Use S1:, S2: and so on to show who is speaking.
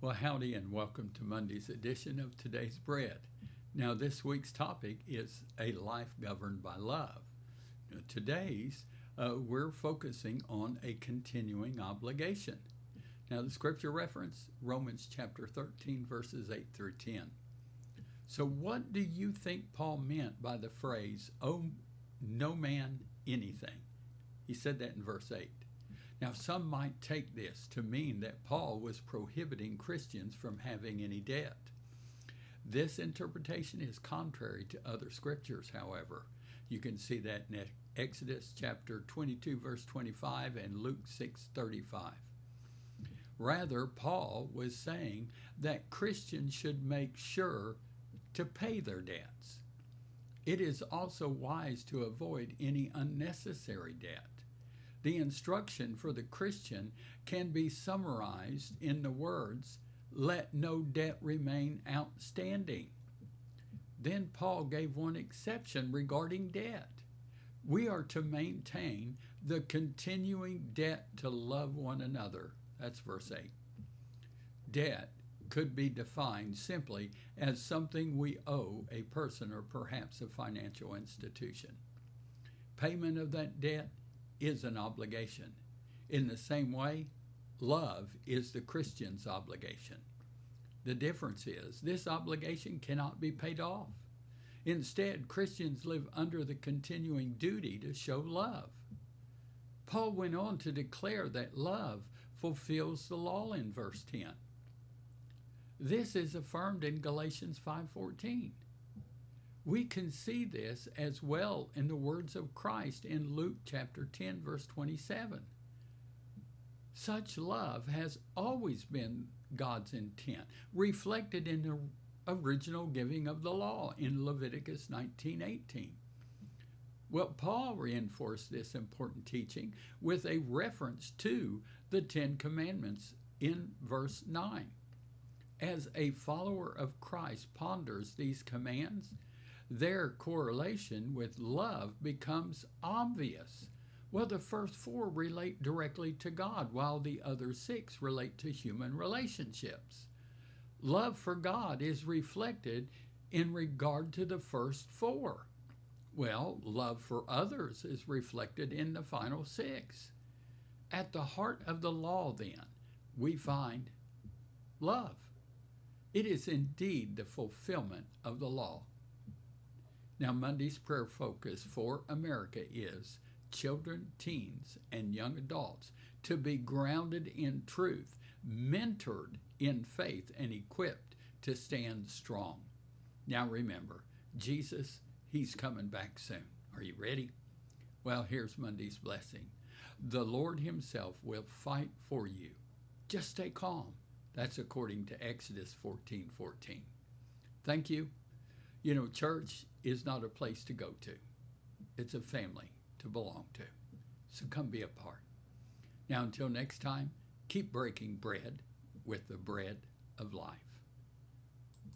S1: Well, howdy and welcome to Monday's edition of Today's Bread. Now, this week's topic is a life governed by love. Now, we're focusing on a continuing obligation. Now, the scripture reference, Romans chapter 13, verses 8 through 10. So what do you think Paul meant by the phrase, "owe no man anything"? He said that in verse 8. Now, some might take this to mean that Paul was prohibiting Christians from having any debt. This interpretation is contrary to other scriptures, however. You can see that in Exodus chapter 22, verse 25, and Luke 6:35. Rather, Paul was saying that Christians should make sure to pay their debts. It is also wise to avoid any unnecessary debt. The instruction for the Christian can be summarized in the words, "Let no debt remain outstanding." Then Paul gave one exception regarding debt. We are to maintain the continuing debt to love one another. That's verse 8. Debt could be defined simply as something we owe a person or perhaps a financial institution. Payment of that debt is an obligation. In the same way, love is the Christian's obligation. The difference is this obligation cannot be paid off. Instead, Christians live under the continuing duty to show love. Paul went on to declare that love fulfills the law in verse 10. This is affirmed in Galatians 5:14. We can see this as well in the words of Christ in Luke chapter 10, verse 27. Such love has always been God's intent, reflected in the original giving of the law in Leviticus 19:18. Well, Paul reinforced this important teaching with a reference to the Ten Commandments in verse 9. As a follower of Christ ponders these commands, their correlation with love becomes obvious. Well, the first four relate directly to God, while the other six relate to human relationships. Love for God is reflected in regard to the first four. Well, love for others is reflected in the final six. At the heart of the law, then, we find love. It is indeed the fulfillment of the law. Now, Monday's prayer focus for America is children, teens, and young adults to be grounded in truth, mentored in faith, and equipped to stand strong. Now remember, Jesus, he's coming back soon. Are you ready? Well, here's Monday's blessing. The Lord himself will fight for you. Just stay calm. That's according to Exodus 14:14. Thank you. You know, church is not a place to go to. It's a family to belong to. So come be a part. Now, until next time, keep breaking bread with the bread of life.